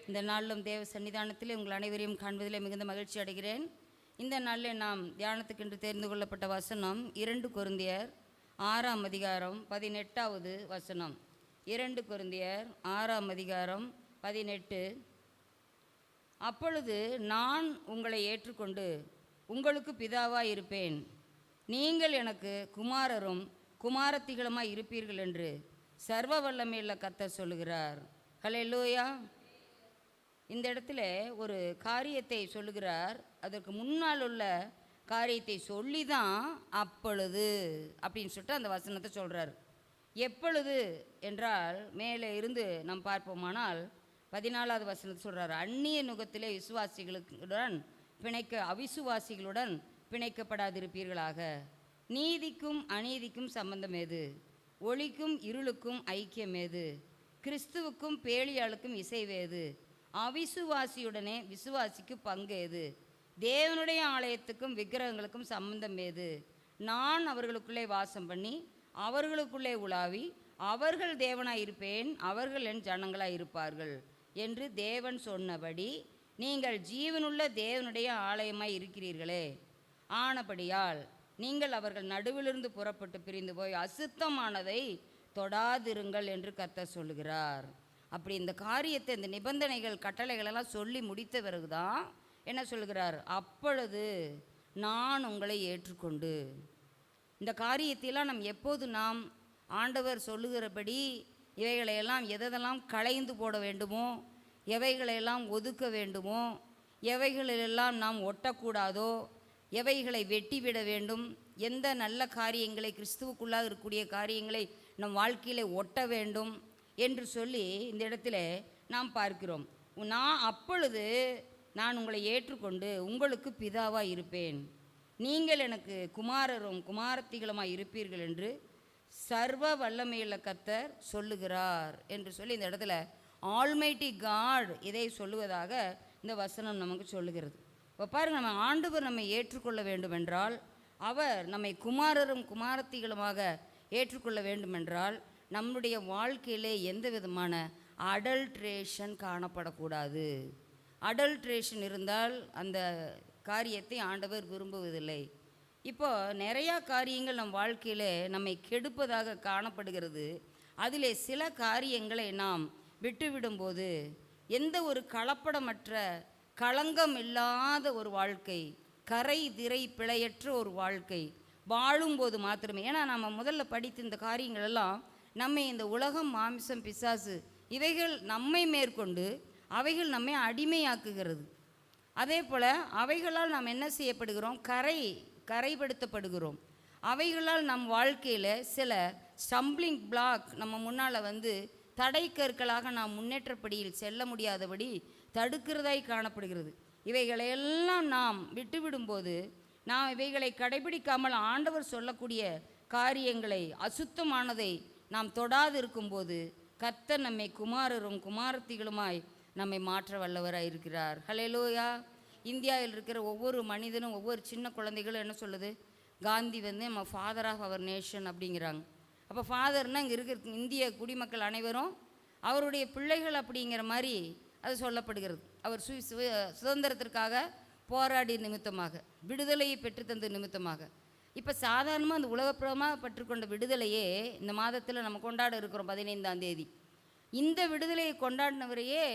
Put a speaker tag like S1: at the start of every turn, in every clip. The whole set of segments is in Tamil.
S1: இந்த நாளிலும் தேவ சன்னிதானத்தில் உங்கள் அனைவரையும் காண்பதிலே மிகுந்த மகிழ்ச்சி அடைகிறேன். இந்த நாளில் நாம் தியானத்துக்கென்று தேர்ந்து கொள்ளப்பட்ட வசனம் 2 கொரிந்தியர் 6ஆம் அதிகாரம் 18வது வசனம். 2 கொரிந்தியர் 6ஆம் அதிகாரம் 18. அப்பொழுது நான் உங்களை ஏற்றுக்கொண்டு உங்களுக்கு பிதாவாய் இருப்பேன், நீங்கள் எனக்கு குமாரரும் குமாரத்திகளுமாய் இருப்பீர்கள் என்று சர்வ வல்லமையுள்ள கர்த்தர் சொல்லுகிறார். ஹல்லேலூயா. இந்த இடத்துல ஒரு காரியத்தை சொல்லுகிறார். அதற்கு முன்னால் உள்ள காரியத்தை சொல்லி தான் அப்பொழுது அப்படின்னு சொல்லிட்டு அந்த வசனத்தை சொல்கிறார். எப்பொழுது என்றால் மேலே இருந்து நாம் பார்ப்போமானால் 14வது வசனத்தை சொல்கிறார். அந்நிய நுகத்திலே விசுவாசிகளுடன் அவிசுவாசிகளுடன் பிணைக்கப்படாதிருப்பீர்களாக. நீதிக்கும் அநீதிக்கும் சம்பந்தம் ஏது? ஒளிக்கும் இருளுக்கும் ஐக்கியம் ஏது? கிறிஸ்துவுக்கும் பேலியாளுக்கும் இசைவேது? அவிசுவாசியுடனே விசுவாசிக்கு பங்கு ஏது? தேவனுடைய ஆலயத்துக்கும் விக்கிரகங்களுக்கும் சம்பந்தம் ஏது? நான் அவர்களுக்குள்ளே வாசம் பண்ணி அவர்களுக்குள்ளே உலாவி அவர்கள் தேவனாய் இருப்பேன், அவர்கள் என் ஜனங்களாய் இருப்பார்கள் என்று தேவன் சொன்னபடி நீங்கள் ஜீவனுள்ள தேவனுடைய ஆலயமாய் இருக்கிறீர்களே. ஆனபடியால் நீங்கள் அவர்கள் நடுவிலிருந்து புறப்பட்டு பிரிந்து போய் அசுத்தமானதை தொடாதிருங்கள் என்று கர்த்தர் சொல்லுகிறார். அப்படி இந்த காரியத்தை, இந்த நிபந்தனைகள் கட்டளைகளெல்லாம் சொல்லி முடித்த பிறகுதான் என்ன சொல்கிறார்? அப்பொழுது நான் உங்களை ஏற்றுக்கொண்டு. இந்த காரியத்தையெல்லாம் நாம் ஆண்டவர் சொல்லுகிறபடி இவைகளையெல்லாம் எதெல்லாம் களைந்து போட வேண்டுமோ, எவைகளையெல்லாம் ஒதுக்க வேண்டுமோ, எவைகளெல்லாம் நாம் ஒட்டக்கூடாதோ, எவைகளை வெட்டிவிட வேண்டும், எந்த நல்ல காரியங்களை கிறிஸ்துவுக்குள்ளாக இருக்கக்கூடிய காரியங்களை நம் வாழ்க்கையில் ஒட்ட வேண்டும் என்று சொல்லி இந்த இடத்துல நாம் பார்க்கிறோம். அப்பொழுது நான் உங்களை ஏற்றுக்கொண்டு உங்களுக்கு பிதாவாக இருப்பேன், நீங்கள் எனக்கு குமாரரும் குமாரத்திகளுமாய் இருப்பீர்கள் என்று சர்வ வல்லமையுள்ள கர்த்தர் சொல்லுகிறார் என்று சொல்லி இந்த இடத்துல ஆல்மைட்டி காட் இதை சொல்லுவதாக இந்த வசனம் நமக்கு சொல்லுகிறது. இப்போ பாருங்கள், நம்ம ஆண்டவர் நம்மை ஏற்றுக்கொள்ள வேண்டுமென்றால், அவர் நம்மை குமாரரும் குமாரத்திகளுமாக ஏற்றுக்கொள்ள வேண்டுமென்றால் நம்முடைய வாழ்க்கையிலே எந்த விதமான அடல்ட்ரேஷன் காணப்படக்கூடாது. அடல்ட்ரேஷன் இருந்தால் அந்த காரியத்தை ஆண்டவர் விரும்புவதில்லை. இப்போ நிறையா காரியங்கள் நம் வாழ்க்கையில் நம்மை கெடுப்பதாக காணப்படுகிறது. அதிலே சில காரியங்களை நாம் விட்டுவிடும்போது எந்த ஒரு கலப்படமற்ற களங்கம் இல்லாத ஒரு வாழ்க்கை, கரை திரை பிழையற்ற ஒரு வாழ்க்கை வாழும்போது மாத்திரமே. ஏன்னா நம்ம முதல்ல படித்த இந்த காரியங்கள் எல்லாம் நம்மை இந்த உலகம், மாமிசம், பிசாசு இவைகள் நம்மை மேற்கொண்டு அவைகள் நம்மை அடிமையாக்குகிறது. அதே போல் அவைகளால் நாம் என்ன செய்யப்படுகிறோம்? கரைப்படுத்தப்படுகிறோம். அவைகளால் நம் வாழ்க்கையில் சில ஸ்டம்பிளிங் பிளாக் நம்ம முன்னால் தடை கற்களாக நாம் முன்னேற்றப்படியில் செல்ல முடியாதபடி தடுக்கிறதாய் காணப்படுகிறது. இவைகளையெல்லாம் நாம் விட்டுவிடும்போது, நாம் இவைகளை கடைபிடிக்காமல் ஆண்டவர் சொல்லக்கூடிய காரியங்களை, அசுத்தமானதை நாம் தொடாது இருக்கும்போது கர்த்தர் நம்மை குமாரரும் குமாரத்திகளுமாய் நம்மை மாற்ற வல்லவராக இருக்கிறார். ஹல்லேலூயா. இந்தியாவில் இருக்கிற ஒவ்வொரு மனிதனும், ஒவ்வொரு சின்ன குழந்தைகளும் என்ன சொல்லுது? காந்தி நம்ம ஃபாதர் ஆஃப் அவர் நேஷன் அப்படிங்கிறாங்க. அப்போ ஃபாதர்னால் இங்கே இருக்கிற இந்திய குடிமக்கள் அனைவரும் அவருடைய பிள்ளைகள் அப்படிங்கிற மாதிரி அது சொல்லப்படுகிறது. அவர் சுதந்திரத்திற்காக போராடிய நிமித்தமாக, விடுதலையை பெற்றுத்தந்த நிமித்தமாக. இப்போ சாதாரணமாக அந்த உலகப்புறமாக பெற்றுக்கொண்ட விடுதலையே இந்த மாதத்தில் நம்ம கொண்டாட இருக்கிறோம், 15ஆம் தேதி. இந்த விடுதலையை கொண்டாடினவரையே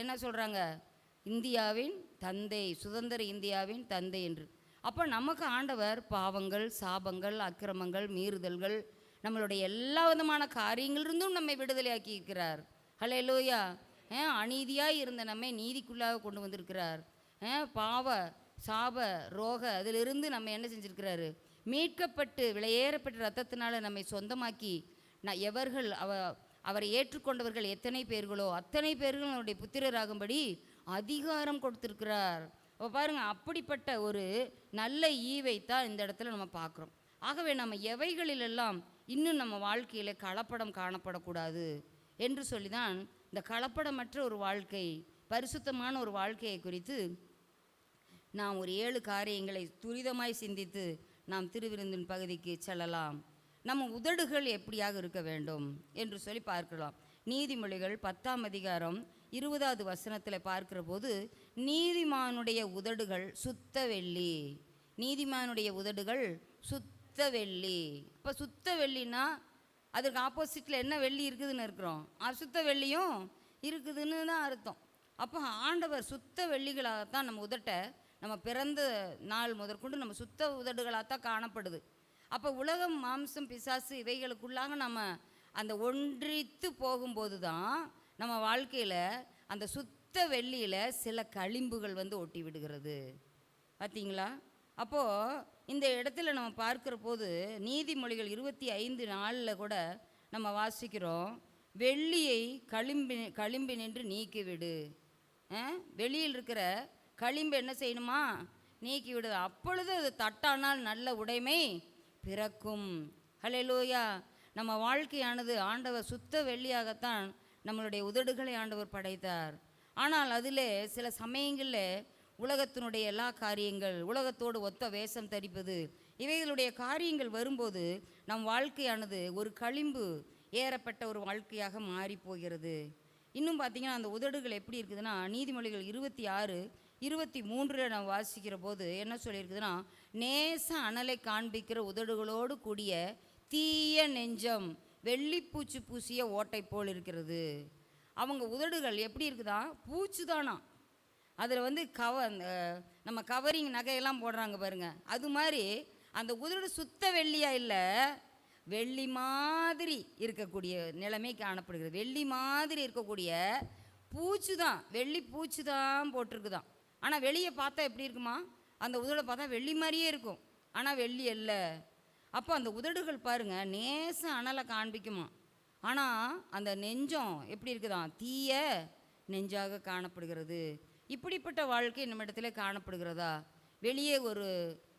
S1: என்ன சொல்கிறாங்க? இந்தியாவின் தந்தை, சுதந்திர இந்தியாவின் தந்தை என்று. அப்போ நமக்கு ஆண்டவர் பாவங்கள், சாபங்கள், அக்கிரமங்கள், மீறுதல்கள், நம்மளுடைய எல்லா விதமான காரியங்களிலிருந்தும் நம்மை விடுதலையாக்கி இருக்கிறார். ஹல்லேலூயா. அநீதியாக இருந்த நம்மை நீதிக்குள்ளாக கொண்டு வந்திருக்கிறார். பாவ, சாப, ரோக அதிலிருந்து நம்ம என்ன செஞ்சுருக்கிறாரு? மீட்கப்பட்டு விலையேறப்பட்ட ரத்தத்தினால நம்மை சொந்தமாக்கி எவர்கள் அவரை ஏற்றுக்கொண்டவர்கள் எத்தனை பேர்களோ அத்தனை பேர்களும் அவருடைய புத்திரராகும்படி அதிகாரம் கொடுத்துருக்கிறார். அப்போ பாருங்கள், அப்படிப்பட்ட ஒரு நல்ல ஈவைத்தான் இந்த இடத்துல நம்ம பார்க்குறோம். ஆகவே நம்ம எவைகளிலெல்லாம் இன்னும் நம்ம வாழ்க்கையில் கலப்படம் காணப்படக்கூடாது என்று சொல்லி தான் இந்த கலப்படமற்ற ஒரு வாழ்க்கை, பரிசுத்தமான ஒரு வாழ்க்கையை குறித்து நாம் ஒரு 7 காரியங்களை துரிதமாய் சிந்தித்து நாம் திருவிருந்தின் பகுதிக்கு செல்லலாம். நம்ம உதடுகள் எப்படியாக இருக்க வேண்டும் என்று சொல்லி பார்க்கலாம். நீதிமொழிகள் 10ஆம் அதிகாரம் 20வது வசனத்தில் பார்க்கிற போது, நீதிமானுடைய உதடுகள் சுத்த வெள்ளி. நீதிமானுடைய உதடுகள் சுத்த வெள்ளி. இப்போ சுத்த வெள்ளினா அதுக்கு ஆப்போசிட்டில் என்ன வெள்ளி இருக்குதுன்னு இருக்கிறோம், அசுத்த வெள்ளியும் இருக்குதுன்னு தான் அர்த்தம். அப்போ ஆண்டவர் சுத்த வெள்ளிகளாகத்தான் நம்ம உதட்டை, நம்ம பிறந்த நாள் முதற்கொண்டு நம்ம சுத்த உதடுகளாகத்தான் காணப்படுது. அப்போ உலகம், மாம்சம், பிசாசு இவைகளுக்குள்ளாக நம்ம அந்த ஒன்றித்து போகும்போது தான் நம்ம வாழ்க்கையில் அந்த சுத்த வெள்ளியில் சில களிம்புகள் வந்து ஒட்டி விடுகிறது. பார்த்தீங்களா? அப்போது இந்த இடத்துல நம்ம பார்க்குற போது நீதிமொழிகள் 25:4 கூட நம்ம வாசிக்கிறோம், வெள்ளியை களிம்பினின்று நீக்கிவிடு. வெளியில் இருக்கிற களிம்பு என்ன செய்யணுமா? நீக்கிவிடு. அப்பொழுது அது தட்டானால் நல்ல உடைமை பிறக்கும். ஹல்லேலூயா. நம்ம வாழ்க்கையானது ஆண்டவர் சுத்த வெள்ளியாகத்தான் நம்மளுடைய உதடுகளை ஆண்டவர் படைத்தார். ஆனால் அதில் சில சமயங்களில் உலகத்தினுடைய எல்லா காரியங்கள், உலகத்தோடு ஒத்த வேஷம் தரிப்பது, இவைகளுடைய காரியங்கள் வரும்போது நம் வாழ்க்கையானது ஒரு களிம்பு ஏறப்பட்ட ஒரு வாழ்க்கையாக மாறி போகிறது. இன்னும் பார்த்திங்கன்னா அந்த உதடுகள் எப்படி இருக்குதுன்னா, நீதிமொழிகள் 26:23 நம்ம வாசிக்கிற போது என்ன சொல்லியிருக்குதுன்னா, நேச அனலை காண்பிக்கிற உதடுகளோடு கூடிய தீய நெஞ்சம் வெள்ளிப்பூச்சி பூசிய ஓட்டை போல் இருக்கிறது. அவங்க உதடுகள் எப்படி இருக்குதா? பூச்சி தானா. அதில் வந்து நம்ம கவரிங் நகையெல்லாம் போடுறாங்க பாருங்கள், அது மாதிரி அந்த உதடு சுத்த வெள்ளியாக இல்லை, வெள்ளி மாதிரி இருக்கக்கூடிய நிலைமை காணப்படுகிறது. வெள்ளி மாதிரி இருக்கக்கூடிய பூச்சி தான், வெள்ளி பூச்சி தான் போட்டிருக்குதான். ஆனால் வெளியே பார்த்தா எப்படி இருக்குமா? அந்த உதடை பார்த்தா வெள்ளி மாதிரியே இருக்கும், ஆனால் வெள்ளி அல்ல. அப்போ அந்த உதடுகள் பாருங்கள், நேச அனலை காண்பிக்குமா, ஆனால் அந்த நெஞ்சம் எப்படி இருக்குதான்? தீய நெஞ்சாக காணப்படுகிறது. இப்படிப்பட்ட வாழ்க்கை நம்மிடத்தில் காணப்படுகிறதா? வெளியே ஒரு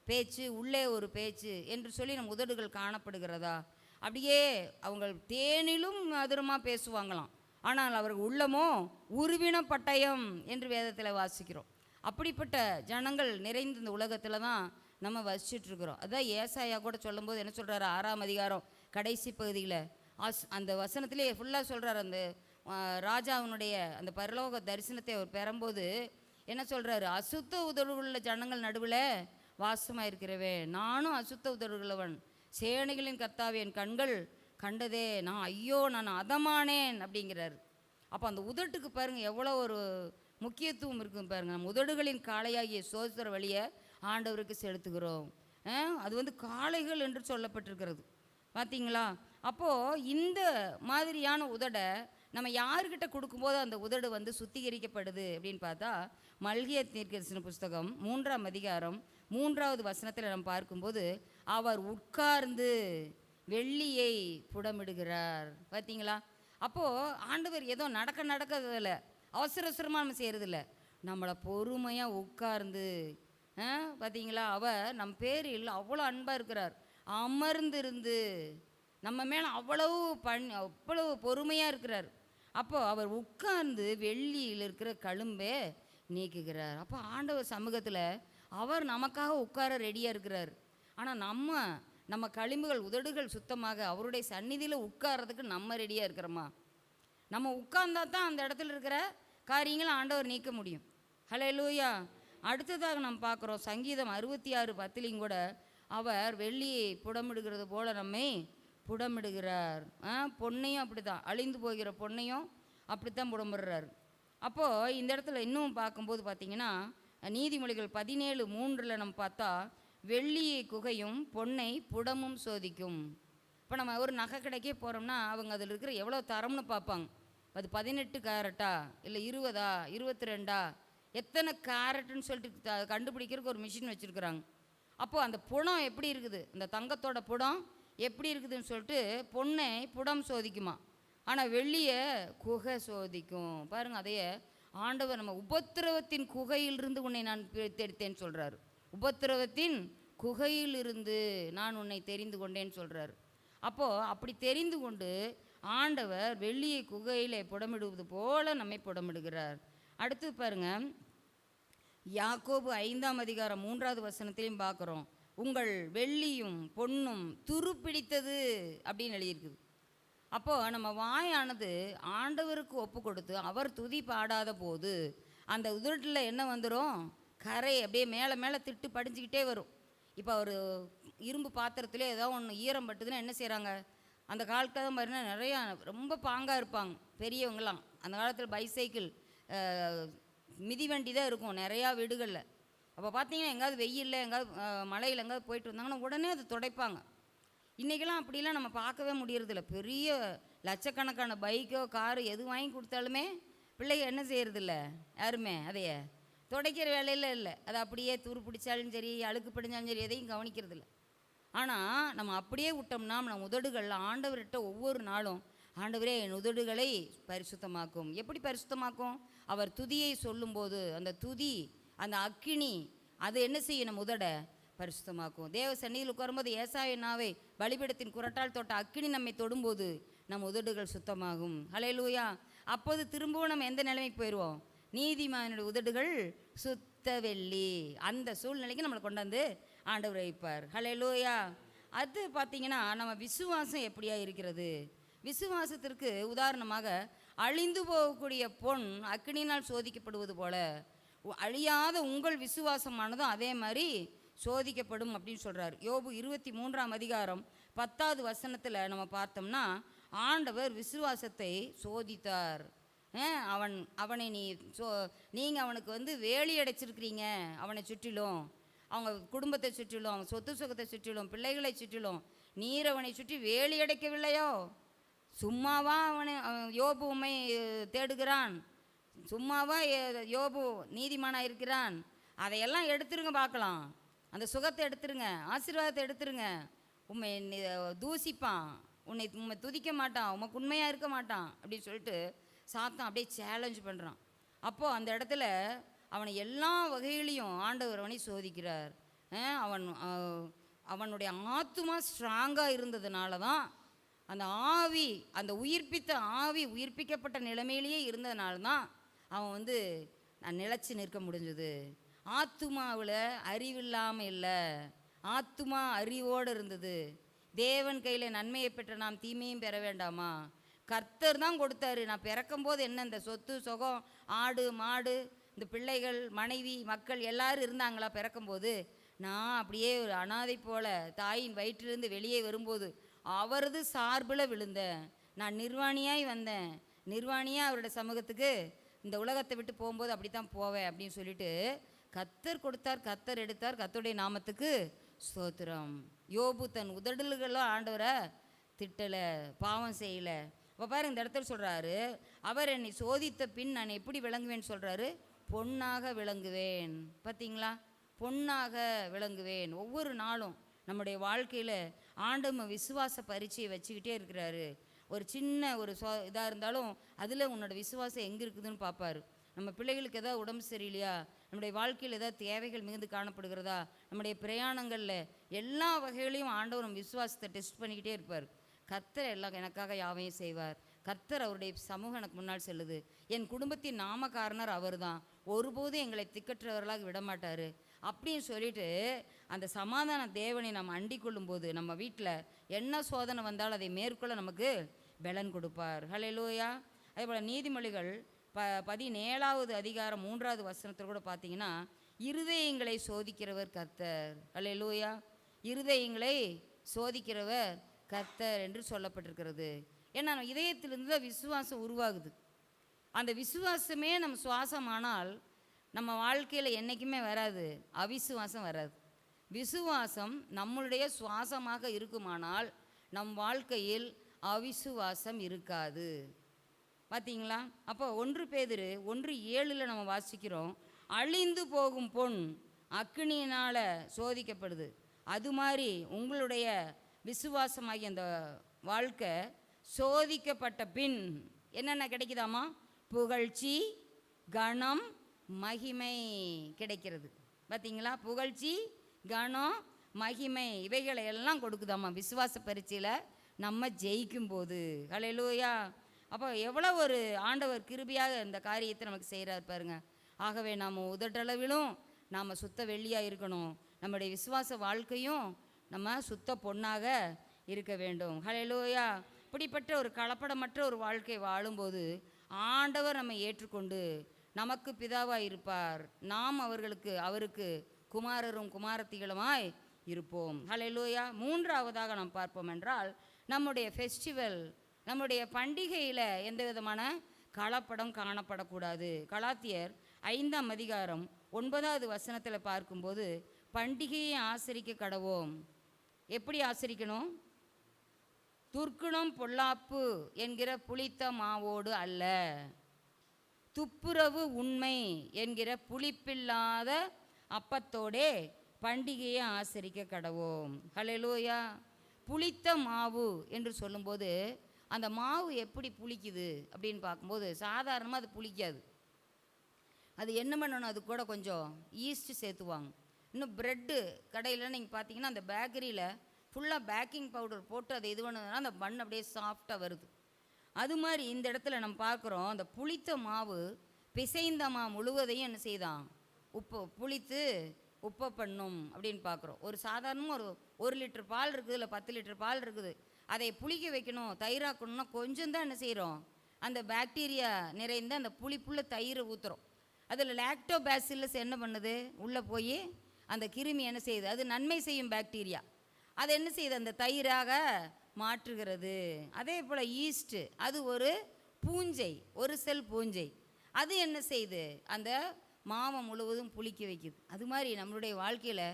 S1: பேச்சு, உள்ளே ஒரு பேச்சு என்று சொல்லி நம் உதடுகள் காணப்படுகிறதா? அப்படியே அவங்க தேனிலும் மதுரமாக பேசுவாங்களாம், ஆனால் அவர்கள் உள்ளமோ உருவின பட்டயம் என்று வேதத்தில் வாசிக்கிறோம். அப்படிப்பட்ட ஜனங்கள் நிறைந்த இந்த உலகத்தில் தான் நம்ம வசிச்சிட்ருக்குறோம். அதான் ஏசாயா கூட சொல்லும்போது என்ன சொல்கிறாரு, 6ஆம் அதிகாரம் கடைசி பகுதியில் அந்த வசனத்திலே ஃபுல்லாக சொல்கிறார். அந்த ராஜாவினுடைய அந்த பரலோக தரிசனத்தை அவர் பெறும்போது என்ன சொல்கிறாரு, அசுத்த உதடுகளுள்ள ஜனங்கள் நடுவில் வாசமாக இருக்கிறவே, நானும் அசுத்த உதடுகளவன், சேனைகளின் கர்த்தாவே என் கண்கள் கண்டதே, நான் ஐயோ நான் அதமானேன் அப்படிங்கிறாரு. அப்போ அந்த உதட்டுக்கு பாருங்கள் எவ்வளோ ஒரு முக்கியத்துவம் இருக்குன்னு பாருங்கள். நம்ம உதடுகளின் காளையாகிய சோதர வழியை ஆண்டவருக்கு செலுத்துகிறோம். அது வந்து காளைகள் என்று சொல்லப்பட்டிருக்கிறது. பார்த்தீங்களா? அப்போது இந்த மாதிரியான உதடை நம்ம யார்கிட்ட கொடுக்கும்போது அந்த உதடு வந்து சுத்திகரிக்கப்படுது அப்படின்னு பார்த்தா, மல்கியா தீர்க்கதரிசன புஸ்தகம் 3ஆம் அதிகாரம் 3வது வசனத்தில் நம்ம பார்க்கும்போது, அவர் உட்கார்ந்து வெள்ளியை புடமிடுகிறார். பார்த்தீங்களா? அப்போது ஆண்டவர் ஏதோ நடக்கிறதில்ல, அவசரமாக நம்ம செய்கிறதில்ல, நம்மளை பொறுமையாக உட்கார்ந்து, பார்த்தீங்களா, அவர் நம் பேரில் அவ்வளோ அன்பாக இருக்கிறார். அமர்ந்திருந்து நம்ம மேலே அவ்வளவு பொறுமையாக இருக்கிறார். அப்போது அவர் உட்கார்ந்து வெள்ளியில் இருக்கிற களும்பே நீக்குகிறார். அப்போ ஆண்டவர் சமூகத்தில் அவர் நமக்காக உட்கார ரெடியாக இருக்கிறார். ஆனால் நம்ம களிம்புகள், உதடுகள் சுத்தமாக அவருடைய சந்நிதியில் உட்கார்றதுக்கு நம்ம ரெடியாக இருக்கிறோமா? நம்ம உட்கார்ந்தா தான் அந்த இடத்துல இருக்கிற காரியங்களை ஆண்டவர் நீக்க முடியும். ஹல்லேலூயா. அடுத்ததாக நம்ம பார்க்குறோம், சங்கீதம் 66:10 கூட அவர் வெள்ளியை புடமிடுகிறது போல நம்மை புடமிடுகிறார். பொன்னையும் அப்படி தான், அழிந்து போகிற பொன்னையும் அப்படித்தான் புடமிடுறார். அப்போது இந்த இடத்துல இன்னும் பார்க்கும்போது பார்த்திங்கன்னா, நீதிமொழிகள் 17:3 நம்ம பார்த்தா, வெள்ளியை குகையும் பொன்னை புடமும் சோதிக்கும். இப்போ நம்ம ஒரு நகை கடைக்கே போகிறோம்னா அவங்க அதில் இருக்கிற எவ்வளோ தரம்னு பார்ப்பாங்க. அது 18 கேரட்டா இல்லை 20ஆ 22ஆ எத்தனை கேரட்டுன்னு சொல்லிட்டு கண்டுபிடிக்கிறதுக்கு ஒரு மிஷின் வச்சுருக்குறாங்க. அப்போது அந்த புடம் எப்படி இருக்குது, அந்த தங்கத்தோட புடம் எப்படி இருக்குதுன்னு சொல்லிட்டு பொண்ணை புடம் சோதிக்குமா, ஆனால் வெள்ளியை குகை சோதிக்கும். பாருங்கள், அதையே ஆண்டவர் நம்ம உபத்திரவத்தின் குகையிலிருந்து உன்னை நான் பிரித்தெடுத்தேன்னு சொல்கிறாரு. உபத்திரவத்தின் குகையிலிருந்து நான் உன்னை தெரிந்து கொண்டேன்னு சொல்கிறாரு. அப்போது அப்படி தெரிந்து கொண்டு ஆண்டவர் வெள்ளியை குகையிலே புடமிடுவது போல நம்மை புடமிடுகிறார். அடுத்து பாருங்கள், யாக்கோபு 5ஆம் அதிகாரம் 3வது வசனத்திலையும் பார்க்குறோம், உங்கள் வெள்ளியும் பொன்னும் துருப்பிடித்தது அப்படின்னு எழுதியிருக்குது. அப்போது நம்ம வாயானது ஆண்டவருக்கு ஒப்பு கொடுத்து அவர் துதி பாடாத போது அந்த உதட்டில் என்ன வந்துடும்? கரை அப்படியே மேலே மேலே திட்டு படிஞ்சுக்கிட்டே வரும். இப்போ ஒரு இரும்பு பாத்திரத்திலே ஏதோ ஒன்று ஈரம் பட்டுதுன்னா என்ன செய்கிறாங்க? அந்த காலத்தில் தான் பாருங்கன்னா நிறையா ரொம்ப பாங்காக இருப்பாங்க பெரியவங்களாம். அந்த காலத்தில் பைசைக்கிள் மிதிவண்டி தான் இருக்கும் நிறையா வீடுகளில். அப்போ பார்த்தீங்கன்னா எங்கேயாவது வெயிலில் எங்கேயாவது மழையில் எங்கேயாவது போயிட்டு வந்தாங்கன்னா உடனே அது துடைப்பாங்க. இன்றைக்கெல்லாம் அப்படிலாம் நம்ம பார்க்கவே முடியறதில்ல. பெரிய லட்சக்கணக்கான பைக்கோ காரு எது வாங்கி கொடுத்தாலுமே பிள்ளைங்க என்ன செய்யறதில்ல, யாருமே அதைய துடைக்கிற வேலையில் இல்லை. அதை அப்படியே துரு பிடிச்சாலும் சரி அழுக்கு பிடிஞ்சாலும் சரி எதையும் கவனிக்கிறதில்ல. ஆனால் நம்ம அப்படியே விட்டோம்னா நம்ம உதடுகளில் ஆண்டவர்கிட்ட ஒவ்வொரு நாளும் ஆண்டவரே என் உதடுகளை பரிசுத்தமாக்கும். எப்படி பரிசுத்தமாக்கும்? அவர் துதியை சொல்லும்போது அந்த துதி அந்த அக்கினி அது என்ன செய்யும்? நம்ம உதட பரிசுத்தமாக்கும். தேவ சந்நிதியில் உட்காரும்போது ஏசாயனாவே பலிபீடத்தின் குரட்டால் தொட்ட அக்கினி நம்மை தொடும்போது நம்ம உதடுகள் சுத்தமாகும். ஹல்லேலூயா. அப்போது திரும்பவும் நம்ம எந்த நிலைமைக்கு போயிடுவோம்? நீதிமானுடைய உதடுகள் சுத்த வெள்ளி. அந்த சூழ்நிலைக்கு நம்மளை கொண்டாந்து ஆண்டவர் வைப்பார். ஹல்லேலூயா. அது பார்த்திங்கன்னா நம்ம விசுவாசம் எப்படியா இருக்கிறது? விசுவாசத்திற்கு உதாரணமாக அழிந்து போகக்கூடிய பொன் அக்கினினால் சோதிக்கப்படுவது போல அழியாத உங்கள் விசுவாசமானதும் அதே மாதிரி சோதிக்கப்படும் அப்படின்னு சொல்கிறார். யோபு 23ஆம் அதிகாரம் 10வது வசனத்தில் நம்ம பார்த்தோம்னா ஆண்டவர் விசுவாசத்தை சோதித்தார். அவனை நீங்கள் அவனுக்கு வேலி அடைச்சிருக்கிறீங்க. அவனை சுற்றிலும் அவங்க குடும்பத்தை சுற்றிலும் அவங்க சொத்து சுகத்தை சுற்றிலும் பிள்ளைகளை சுற்றிலும் நீர் அவனை சுற்றி வேலி அடைக்கவில்லையோ? சும்மாவா யோபு உம்மை தேடுகிறான்? சும்மாவா யோபு நீதிமானாக இருக்கிறான்? அதையெல்லாம் எடுத்துருங்க பார்க்கலாம். அந்த சுகத்தை எடுத்துருங்க, ஆசீர்வாதத்தை எடுத்துருங்க. உண்மை தூசிப்பான், உண்மை துதிக்க மாட்டான், உமக்கு உண்மையாக இருக்க மாட்டான் அப்படின்னு சொல்லிட்டு சாத்தான் அப்படியே சேலஞ்ச் பண்ணுறான். அப்போது அந்த இடத்துல அவனை எல்லா வகையிலையும் ஆண்டவர் அவனை சோதிக்கிறார். அவனுடைய ஆத்துமா ஸ்ட்ராங்காக இருந்ததுனால தான் அந்த ஆவி அந்த உயிர்ப்பிக்கப்பட்ட நிலைமையிலேயே இருந்ததுனால தான் அவன் நான் நிலச்சி நிற்க முடிஞ்சது. ஆத்துமாவில் அறிவில்லாமல் இல்லை, ஆத்துமா அறிவோடு இருந்தது. தேவன் கையில் நன்மையை பெற்ற நாம் தீமையும் பெற வேண்டாமா? கர்த்தர் தான் கொடுத்தாரு. நான் பிறக்கும்போது என்ன இந்த சொத்து சுகம் ஆடு மாடு இந்த பிள்ளைகள் மனைவி மக்கள் எல்லாரும் இருந்தாங்களா பிறக்கும்போது? நான் அப்படியே ஒரு அனாதை போல தாயின் வயிற்றிலிருந்து வெளியே வரும்போது அவரது சார்பில் விழுந்தேன். நான் நிர்வாணியாய் வந்தேன். நிர்வாணியாக அவருடைய சமூகத்துக்கு இந்த உலகத்தை விட்டு போகும்போது அப்படி தான் போவேன் அப்படின்னு சொல்லிட்டு கர்த்தர் கொடுத்தார், கர்த்தர் எடுத்தார். கர்த்தருடைய நாமத்துக்கு ஸ்தோத்திரம். யோபு தன் உதடல்களும் ஆண்டவரை திட்டலை, பாவம் செய்யலை. இப்போ பாரு இந்த இடத்துல சொல்கிறாரு, அவர் என்னை சோதித்த பின் நான் எப்படி விளங்குவேன்னு சொல்கிறாரு? பொன்னாக விளங்குவேன். பார்த்தீங்களா? பொன்னாக விளங்குவேன். ஒவ்வொரு நாளும் நம்முடைய வாழ்க்கையில் ஆண்டவன் விசுவாச பரீட்சையை வச்சுக்கிட்டே இருக்கிறாரு. ஒரு சின்ன இதாக இருந்தாலும் அதில் உன்னோட விசுவாசம் எங்கே இருக்குதுன்னு பார்ப்பார். நம்ம பிள்ளைகளுக்கு எதாவது உடம்பு சரியில்லையா, நம்முடைய வாழ்க்கையில் ஏதாவது தேவைகள் மிகுந்து காணப்படுகிறதா, நம்முடைய பிரயாணங்களில் எல்லா வகைகளையும் ஆண்டவர் நம்ம விசுவாசத்தை டெஸ்ட் பண்ணிக்கிட்டே இருப்பார். கர்த்தர் எல்லாம் எனக்காக யாவையும் செய்வார். கர்த்தர் அவருடைய சமூகம் எனக்கு முன்னால் செல்லுது. என் குடும்பத்தின் நாமக்காரனர் அவர் தான். ஒருபோதும் எங்களை திக்கற்றவர்களாக விடமாட்டார் அப்படின்னு சொல்லிட்டு அந்த சமாதான தேவனை நாம் அண்டிக் கொள்ளும்போது நம்ம வீட்டில் என்ன சோதனை வந்தாலும் அதை மேற்கொள்ள நமக்கு பலன் கொடுப்பார். ஹல்லேலூயா. அதே போல் நீதிமொழிகள் 17வது அதிகாரம் 3வது வசனத்தில் கூட பார்த்தீங்கன்னா இருதயங்களை சோதிக்கிறவர் கர்த்தர். ஹல்லேலூயா. இருதயங்களை சோதிக்கிறவர் கர்த்தர் என்று சொல்லப்பட்டிருக்கிறது. ஏன்னா இதயத்திலிருந்து தான் விசுவாசம் உருவாகுது. அந்த விசுவாசமே நம்ம சுவாசமானால் நம்ம வாழ்க்கையில் என்றைக்குமே வராது, அவிசுவாசம் வராது. விசுவாசம் நம்மளுடைய சுவாசமாக இருக்குமானால் நம் வாழ்க்கையில் அவிசுவாசம் இருக்காது. பார்த்தீங்களா? அப்போ 1 பேதுரு 1:7 நம்ம வாசிக்கிறோம், அழிந்து போகும் பொன் அக்கினியினால் சோதிக்கப்படுது. அது மாதிரி உங்களுடைய விசுவாசமாகி அந்த வாழ்க்கை சோதிக்கப்பட்ட பின் என்னென்ன கிடைக்குதாமா? புகழ்ச்சி, கனம், மகிமை கிடைக்கிறது. பார்த்தீங்களா? புகழ்ச்சி, கனம், மகிமை இவைகளை எல்லாம் கொடுக்குதாமா விசுவாச பரீட்சையில் நம்ம ஜெயிக்கும் போது. ஹல்லேலூயா. அப்போ எவ்வளோ ஒரு ஆண்டவர் கிருபையாக இந்த காரியத்தை நமக்கு செய்கிறார் பாருங்க. ஆகவே நாம் உதட்டளவிலும் நாம் சுத்த வெள்ளியாக இருக்கணும். நம்முடைய விசுவாச வாழ்க்கையும் நம்ம சுத்த பொன்னாக இருக்க வேண்டும். ஹல்லேலூயா. அப்படிப்பட்ட ஒரு கலப்படமற்ற ஒரு வாழ்க்கை வாழும்போது ஆண்டவர் நம்மை ஏற்றுக்கொண்டு நமக்கு பிதாவாய் இருப்பார். நாம் அவருக்கு குமாரரும் குமாரத்திகளுமாய் இருப்போம். ஹல்லேலூயா. மூன்றாவதாக நாம் பார்ப்போம் என்றால், நம்முடைய ஃபெஸ்டிவல், நம்முடைய பண்டிகையில் எந்த விதமான கலப்படம் காணப்படக்கூடாது. கலாத்தியர் 5ஆம் அதிகாரம் 9வது வசனத்தில் பார்க்கும்போது, பண்டிகையை ஆசரிக்க கடவோம். எப்படி ஆசரிக்கணும்? துர்க்குணம் பொல்லாப்பு என்கிற புளித்த மாவோடு அல்ல, துப்புரவு உண்மை என்கிற புளிப்பில்லாத அப்பத்தோடே பண்டிகையை ஆசரிக்க கடவோம். ஹல்லேலூயா. புளித்த மாவு என்று சொல்லும்போது அந்த மாவு எப்படி புளிக்குது அப்படின்னு பார்க்கும்போது சாதாரணமாக அது புளிக்காது. அது என்ன பண்ணணும்? அது கூட கொஞ்சம் ஈஸ்ட்டு சேர்த்துவாங்க. இன்னும் ப்ரெட்டு கடையில் நீங்கள் பார்த்தீங்கன்னா அந்த பேக்கரியில் ஃபுல்லாக பேக்கிங் பவுடர் போட்டு அதை இது பண்ணுதுன்னா அந்த பன் அப்படியே சாஃப்டாக வருது. அது மாதிரி இந்த இடத்துல நம்ம பார்க்குறோம், அந்த புளித்த மாவு பிசைந்த மா முழுவதையும் என்ன செய்தான்? புளித்து உப்பை பண்ணும் அப்படின்னு பார்க்குறோம். ஒரு சாதாரணமாக ஒரு லிட்டர் பால் இருக்குது, இல்லை 10 லிட்டர் பால் இருக்குது, அதை புளிக்க வைக்கணும், தயிராக்கணும்னா கொஞ்சம் தான் என்ன செய்கிறோம்? அந்த பாக்டீரியா நிறைந்த அந்த புளிப்புள்ள தயிரை ஊற்றுறோம். அதில் லாக்டோபாசில்லஸ் என்ன பண்ணுது? உள்ளே போய் அந்த கிருமி என்ன செய்யுது? அது நன்மை செய்யும் பாக்டீரியா, அது என்ன செய்யுது? அந்த தயிராக மாற்றுகிறது. அதே போல் ஈஸ்ட்டு, அது ஒரு பூஞ்சை, ஒரு செல் பூஞ்சை, அது என்ன செய்யுது? அந்த மாவை முழுவதும் புளிக்க வைக்குது. அது மாதிரி நம்மளுடைய வாழ்க்கையில்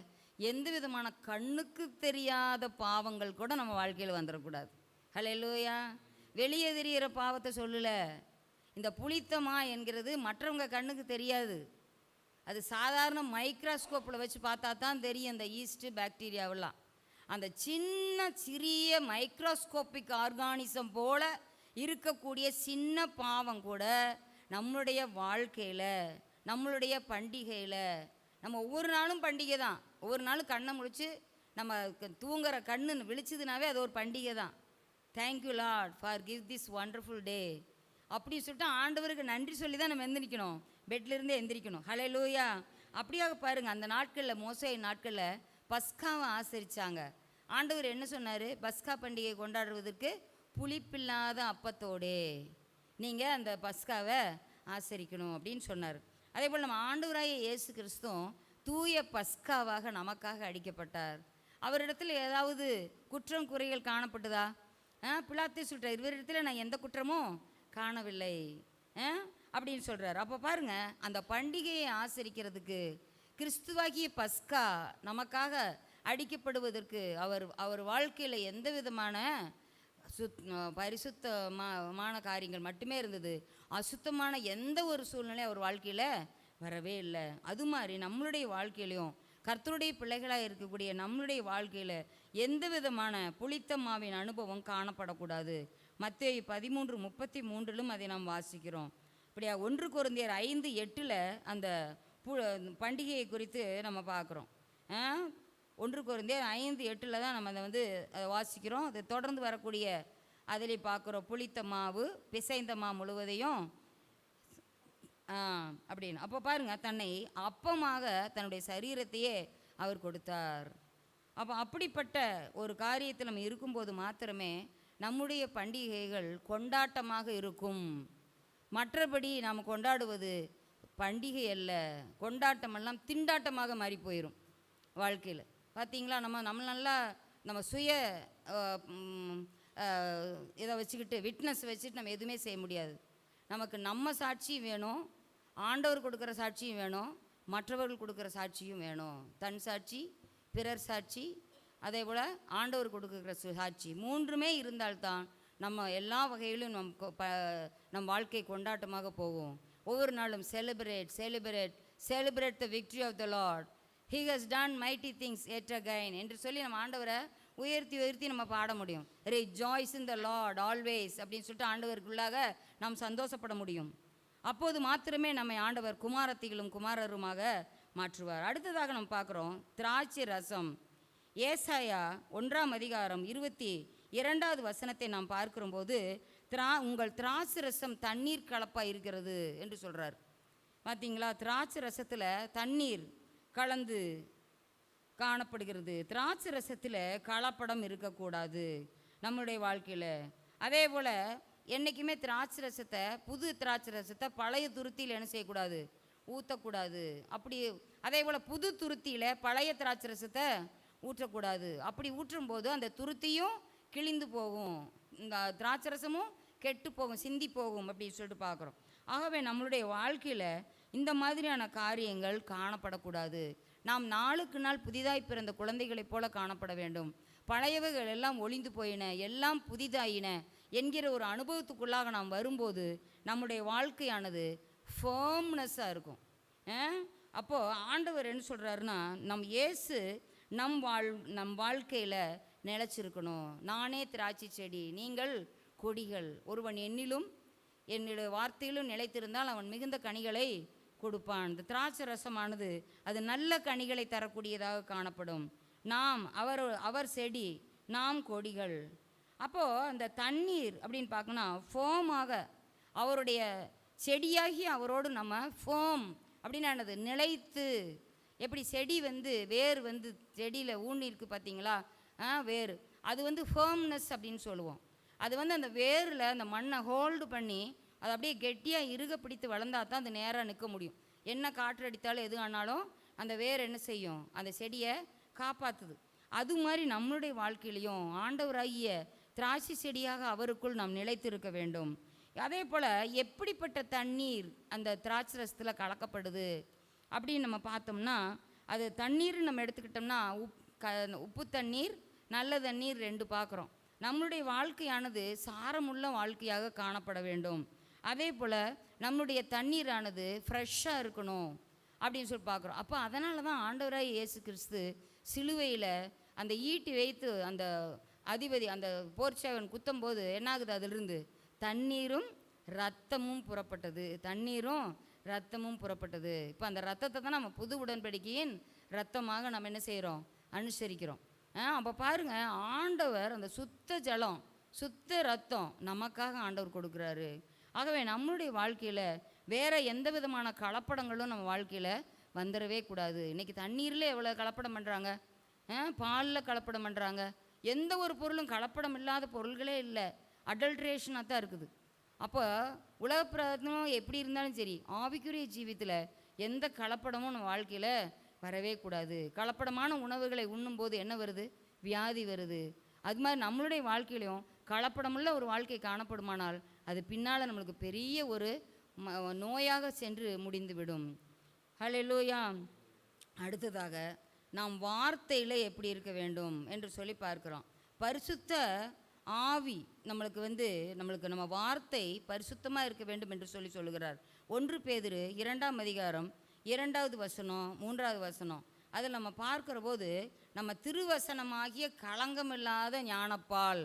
S1: எந்த விதமான கண்ணுக்கு தெரியாத பாவங்கள் கூட நம்ம வாழ்க்கையில் வந்துடக்கூடாது. ஹல்லேலூயா. வெளியே தெரிகிற பாவத்தை சொல்லலை. இந்த புளித்தமா என்கிறது மற்றவங்க கண்ணுக்கு தெரியாது. அது சாதாரண மைக்ரோஸ்கோப்பில் வச்சு பார்த்தா தான் தெரியும். இந்த ஈஸ்ட்டு பாக்டீரியாவெல்லாம் அந்த சின்ன சிறிய மைக்ரோஸ்கோப்பிக் ஆர்கானிசம் போல இருக்கக்கூடிய சின்ன பாவம் கூட நம்மளுடைய வாழ்க்கையில், நம்மளுடைய பண்டிகையில், நம்ம ஒவ்வொரு நாளும் பண்டிகை தான். ஒவ்வொரு நாளும் கண்ணை முழிச்சு நம்ம தூங்குற கண்ணு விழிச்சதுனாவே அது ஒரு பண்டிகை தான். Thank you Lord for give this wonderful டே அப்படின்னு சொல்லிட்டு ஆண்டவருக்கு நன்றி சொல்லி தான் நம்ம எந்திரிக்கணும், பெட்லேருந்தே எந்திரிக்கணும். ஹல்லேலூயா. அப்படியாக பாருங்கள், அந்த நாட்களில், மோசே நாட்களில் பஸ்காவை ஆசரித்தாங்க. ஆண்டவர் என்ன சொன்னார்? பஸ்கா பண்டிகை கொண்டாடுவதற்கு புளிப்பில்லாத அப்பத்தோடே நீங்கள் அந்த பஸ்காவை ஆசரிக்கணும் அப்படின்னு சொன்னார். அதே போல் நம்ம ஆண்டவராகிய இயேசு கிறிஸ்துவும் தூய பஸ்காவாக நமக்காக அடிக்கப்பட்டார். அவரிடத்தில் ஏதாவது குற்றம் குறைகள் காணப்பட்டதா? பிலாத்து சொல்கிறார், இவரிடத்தில் நான் எந்த குற்றமும் காணவில்லை அப்படின்னு சொல்கிறார். அப்போ பாருங்கள், அந்த பண்டிகையை ஆசரிக்கிறதுக்கு கிறிஸ்துவாகிய பஸ்கா நமக்காக அடிக்கப்படுவதற்கு அவர் வாழ்க்கையில் எந்த விதமான பரிசுத்தமான காரியங்கள் மட்டுமே இருந்தது. அசுத்தமான எந்த ஒரு சூழ்நிலை அவர் வாழ்க்கையில் வரவே இல்லை. அது மாதிரி நம்மளுடைய வாழ்க்கையிலையும் கர்த்தருடைய பிள்ளைகளாக இருக்கக்கூடிய நம்மளுடைய வாழ்க்கையில் எந்த விதமான புளித்த மாவின் அனுபவம் காணப்படக்கூடாது. மத்தேயு 13:33 அதை நாம் வாசிக்கிறோம். இப்படியா 1 கொரிந்தியர் 5:8 அந்த பண்டிகையை குறித்து நம்ம பார்க்குறோம். 1 கொரிந்தியர் 5:8 தான் நம்ம அதை வாசிக்கிறோம். அதை தொடர்ந்து வரக்கூடிய அதிலே பார்க்குறோம், புளித்த மாவு பிசைந்த மா முழுவதையும் அப்படின்னு. அப்போ பாருங்கள், தன்னை அப்பமாக தன்னுடைய சரீரத்தையே அவர் கொடுத்தார். அப்போ அப்படிப்பட்ட ஒரு காரியத்தில் நம்ம இருக்கும்போது மாத்திரமே நம்முடைய பண்டிகைகள் கொண்டாட்டமாக இருக்கும். மற்றபடி நாம் கொண்டாடுவது பண்டிகை அல்ல, கொண்டாட்டமெல்லாம் திண்டாட்டமாக மாறி போயிடும் வாழ்க்கையில். பார்த்தீங்களா, நம்ம நல்லா நம்ம சுய இதை வச்சுக்கிட்டு விட்னஸ் வச்சுட்டு நம்ம எதுவுமே செய்ய முடியாது. நமக்கு நம்ம சாட்சியும் வேணும், ஆண்டவர் கொடுக்குற சாட்சியும் வேணும், மற்றவர்கள் கொடுக்குற சாட்சியும் வேணும். தன் சாட்சி, பிறர் சாட்சி, அதே போல் ஆண்டவர் கொடுக்குற சாட்சி, மூன்றுமே இருந்தால்தான் நம்ம எல்லா வகையிலும் நம் வாழ்க்கை கொண்டாட்டமாக போகும். ஒவ்வொரு நாளும் celebrate the victory of the lord, he has done mighty things yet again என்று சொல்லி நம்ம ஆண்டவரை உயர்த்தி நம்ம பாட முடியும். ரிஜாய்ஸ் இன் த லார்ட் ஆல்வேஸ் அப்படின்னு சொல்லிட்டு ஆண்டவருக்குள்ளாக நாம் சந்தோஷப்பட முடியும். அப்போது மாத்திரமே நம்மை ஆண்டவர் குமாரத்திகளும் குமாரருமாக மாற்றுவார். அடுத்ததாக நம்ம பார்க்குறோம் திராட்சை ரசம். ஏசாயா 1ஆம் அதிகாரம் 22வது வசனத்தை நாம் பார்க்கும்போது, உங்கள் திராட்சை ரசம் தண்ணீர் கலப்பாக இருக்கிறது என்று சொல்கிறார். பார்த்தீங்களா, திராட்சை ரசத்தில் தண்ணீர் கலந்து காணப்படுகிறது. திராட்சை ரசத்தில் கலப்படம் இருக்கக்கூடாது நம்முடைய வாழ்க்கையில். அதே போல் என்றைக்குமே திராட்சை ரசத்தை, புது திராட்சை ரசத்தை பழைய துருத்தியில் என்ன செய்யக்கூடாது, ஊற்றக்கூடாது. அப்படி அதே போல் புது துருத்தியில் பழைய திராட்சை ரசத்தை ஊற்றக்கூடாது. அப்படி ஊற்றும்போது அந்த துருத்தியும் கிழிந்து போகும், இந்த திராட்சை ரசமும் கெட்டு போகும், சிந்தி போகும் அப்படின்னு சொல்லிட்டு பார்க்குறோம். ஆகவே நம்மளுடைய வாழ்க்கையில் இந்த மாதிரியான காரியங்கள் காணப்படக்கூடாது. நாம் நாளுக்கு நாள் புதிதாய் பிறந்த குழந்தைகளைப் போல காணப்பட வேண்டும். பழையவைகள் எல்லாம் ஒளிந்து போயின, எல்லாம் புதிதாயின என்கிற ஒரு அனுபவத்துக்குள்ளாக நாம் வரும்போது நம்முடைய வாழ்க்கையானது ஃபேர்ம்னஸ்ஸாக இருக்கும். அப்போது ஆண்டவர் என்ன சொல்கிறாருன்னா, இயேசு நம் வாழ்க்கையில் நிலச்சிருக்கணும். நானே திராட்சை செடி, நீங்கள் கொடிகள். ஒருவன் என்னுடைய வார்த்தையிலும் நிலைத்திருந்தால் அவன் மிகுந்த கனிகளை கொடுப்பான். இந்த திராட்சை ரசமானது அது நல்ல கனிகளை தரக்கூடியதாக காணப்படும். அவர் செடி, நாம் கொடிகள். அப்போது அந்த தண்ணீர் அப்படின்னு பார்க்கணும், ஃபோமாக அவருடைய செடியாகி அவரோடு நம்ம ஃபோம் அப்படின்னானது நிலைத்து. எப்படி செடி வேர் செடியில் ஊனிருக்கு பார்த்தீங்களா, வேர் அது ஃபேர்ம்னஸ் அப்படின்னு சொல்லுவோம். அது அந்த வேரில் அந்த மண்ணை ஹோல்டு பண்ணி அது அப்படியே கெட்டியாக இறுக பிடித்து வளர்ந்தா தான் அது நேராக நிற்க முடியும். என்ன காற்று அடித்தாலும் எது ஆனாலும் அந்த வேர் என்ன செய்யும், அந்த செடியை காப்பாற்றுது. அது மாதிரி நம்மளுடைய வாழ்க்கையிலையும் ஆண்டவராகிய திராட்சை செடியாக அவருக்குள் நாம் நிலைத்திருக்க வேண்டும். அதே போல் எப்படிப்பட்ட தண்ணீர் அந்த திராட்சை ரசத்தில் கலக்கப்படுது அப்படின்னு நம்ம பார்த்தோம்னா, அது தண்ணீர் நம்ம எடுத்துக்கிட்டோம்னா உப்பு தண்ணீர், நல்ல தண்ணீர் 2 பார்க்குறோம். நம்மளுடைய வாழ்க்கையானது சாரமுள்ள வாழ்க்கையாக காணப்பட வேண்டும். அதே போல் நம்முடைய தண்ணீரானது ஃப்ரெஷ்ஷாக இருக்கணும் அப்படின்னு சொல்லி பார்க்குறோம். அப்போ அதனால தான் ஆண்டவராய் இயேசு கிறிஸ்து சிலுவையில் அந்த ஈட்டி வைத்து அந்த அதிபதி அந்த போர்ச்சேவன் குத்தும்போது என்னாகுது, அதிலிருந்து தண்ணீரும் இரத்தமும் புறப்பட்டது. இப்போ அந்த ரத்தத்தை தான் நம்ம புது உடன்படிக்கையின் இரத்தமாக நம்ம என்ன செய்கிறோம், அனுசரிக்கிறோம். அப்போ பாருங்கள், ஆண்டவர் அந்த சுத்த ஜலம், சுத்த ரத்தம் நமக்காக ஆண்டவர் கொடுக்குறாரு. ஆகவே நம்மளுடைய வாழ்க்கையில் வேறு எந்த விதமான கலப்படங்களும் நம்ம வாழ்க்கையில் வந்துடவே கூடாது. இன்றைக்கி தண்ணீரில் எவ்வளோ கலப்படம் பண்ணுறாங்க, பாலில் கலப்படம் பண்ணுறாங்க. எந்த ஒரு பொருளும் கலப்படம் இல்லாத பொருள்களே இல்லை, அடல்ட்ரேஷனாக தான் இருக்குது. அப்போ உலக பிரதம் எப்படி இருந்தாலும் சரி, ஆவிக்குரிய ஜீவித்தில் எந்த கலப்படமும் நம்ம வாழ்க்கையில் வரவே கூடாது. கலப்படமான உணவுகளை உண்ணும்போது என்ன வருது, வியாதி வருது. அது மாதிரி நம்மளுடைய வாழ்க்கையிலையும் கலப்படமுள்ள ஒரு வாழ்க்கை காணப்படுமானால் அது பின்னால் நம்மளுக்கு பெரிய ஒரு நோயாக சென்று முடிந்துவிடும். ஹல்லேலூயா. அடுத்ததாக நாம் வார்த்தையில் எப்படி இருக்க வேண்டும் என்று சொல்லி பார்க்கிறோம். பரிசுத்த ஆவி நம்மளுக்கு நம்ம வார்த்தை பரிசுத்தமாக இருக்க வேண்டும் என்று சொல்லுகிறார். 1 பேதுரு 2ஆம் அதிகாரம் 2வது வசனம் 3வது வசனம் அதில் நம்ம பார்க்குற போது நம்ம திருவசனமாகிய களங்கமில்லாத ஞானப்பால்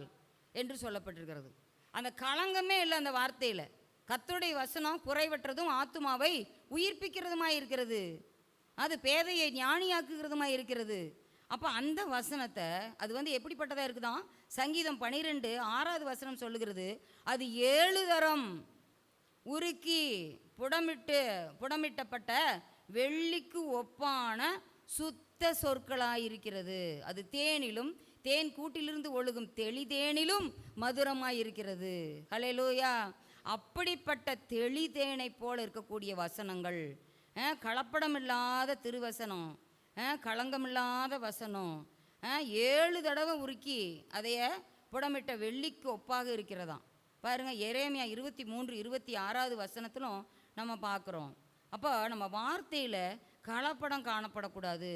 S1: என்று சொல்லப்பட்டிருக்கிறது. அந்த களங்கமே இல்லை அந்த வார்த்தையில். கர்த்தருடைய வசனம் குறைவற்றதும் ஆத்துமாவை உயிர்ப்பிக்கிறதுமாய் இருக்கிறது, அது பேதையை ஞானியாக்குகிறதுமாய் இருக்கிறது. அப்போ அந்த வசனத்தை அது எப்படிப்பட்டதாக இருக்குதான், சங்கீதம் 12 6வது வசனம் சொல்லுகிறது, அது 7 தரம் உருக்கி புடமிட்டப்பட்ட வெள்ளிக்கு ஒப்பான சுத்த சொற்களாயிருக்கிறது. அது தேனிலும் தேன் கூட்டிலிருந்து ஒழுகும் தெளிதேனிலும் மதுரமாயிருக்கிறது. ஹல்லேலூயா. அப்படிப்பட்ட தெளிதேனை போல இருக்கக்கூடிய வசனங்கள், கலப்படமில்லாத திருவசனம், களங்கமில்லாத வசனம், 7 தடவை உருக்கி அதைய புடமிட்ட வெள்ளிக்கு ஒப்பாக இருக்கிறதாம். பாருங்கள், எரேமியா 23 26வது வசனத்திலும் நம்ம பார்க்குறோம். அப்போ நம்ம வார்த்தையில் கலப்படம் காணப்படக்கூடாது,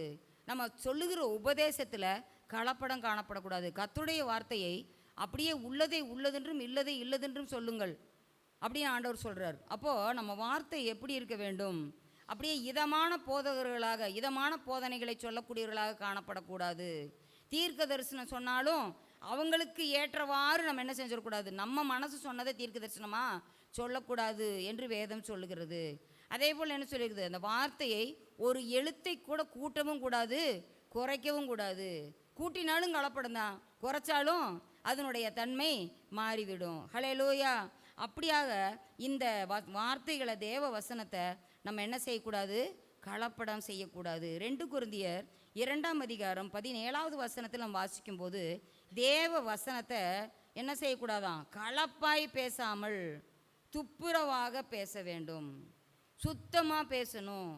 S1: நம்ம சொல்லுகிற உபதேசத்தில் கலப்படம் காணப்படக்கூடாது. கர்த்தருடைய வார்த்தையை அப்படியே உள்ளதை உள்ளதென்றும் இல்லதை இல்லதென்றும் சொல்லுங்கள் அப்படின்னு ஆண்டவர் சொல்கிறார். அப்போது நம்ம வார்த்தை எப்படி இருக்க வேண்டும், அப்படியே இதமான போதகர்களாக, இதமான போதனைகளை சொல்லக்கூடியவர்களாக காணப்படக்கூடாது. தீர்க்க தரிசனம் சொன்னாலும் அவங்களுக்கு ஏற்றவாறு நம்ம என்ன செஞ்சிடக்கூடாது, நம்ம மனசு சொன்னதை தீர்க்க தரிசனமாக சொல்லக்கூடாது என்று வேதம் சொல்லுகிறது. அதே போல் என்ன சொல்லியிருக்குது, அந்த வார்த்தையை ஒரு எழுத்தை கூட கூட்டவும் கூடாது, குறைக்கவும் கூடாது. கூட்டினாலும் கலப்படம் தான், குறைச்சாலும் அதனுடைய தன்மை மாறிவிடும். ஹல்லேலூயா. அப்படியாக இந்த வார்த்தைகளை, தேவ வசனத்தை நம்ம என்ன செய்யக்கூடாது, கலப்படம் செய்யக்கூடாது. 2 கொரிந்தியர் 2ஆம் அதிகாரம் 17வது வசனத்தில் நம்ம வாசிக்கும்போது தேவ வசனத்தை என்ன செய்யக்கூடாதான்? கலப்பாய் பேசாமல் துப்புரவாக பேச வேண்டும். சுத்தமாக பேசணும்.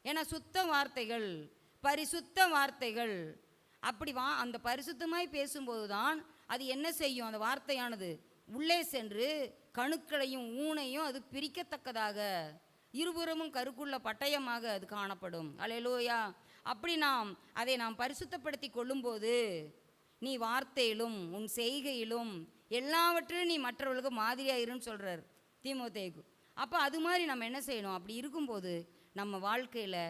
S1: ஏன்னா சுத்த வார்த்தைகள், பரிசுத்த வார்த்தைகள், அப்படி அந்த பரிசுத்தமாய் பேசும்போது தான் அது என்ன செய்யும்? அந்த வார்த்தையானது உள்ளே சென்று கணுக்களையும் ஊனையும் அது பிரிக்கத்தக்கதாக இருபுறமும் கருக்குள்ள பட்டயமாக அது காணப்படும். அல்லேலூயா. அப்படி அதை நாம் பரிசுத்தப்படுத்தி கொள்ளும்போது நீ வார்த்தையிலும் உன் செய்கையிலும் எல்லாவற்றிலும் நீ மற்றவர்களுக்கு மாதிரியாக இருன்னு சொல்கிறார் தீமோத்தேயுக்கு. அப்போ அது மாதிரி நம்ம என்ன செய்யணும்? அப்படி இருக்கும்போது நம்ம வாழ்க்கையில்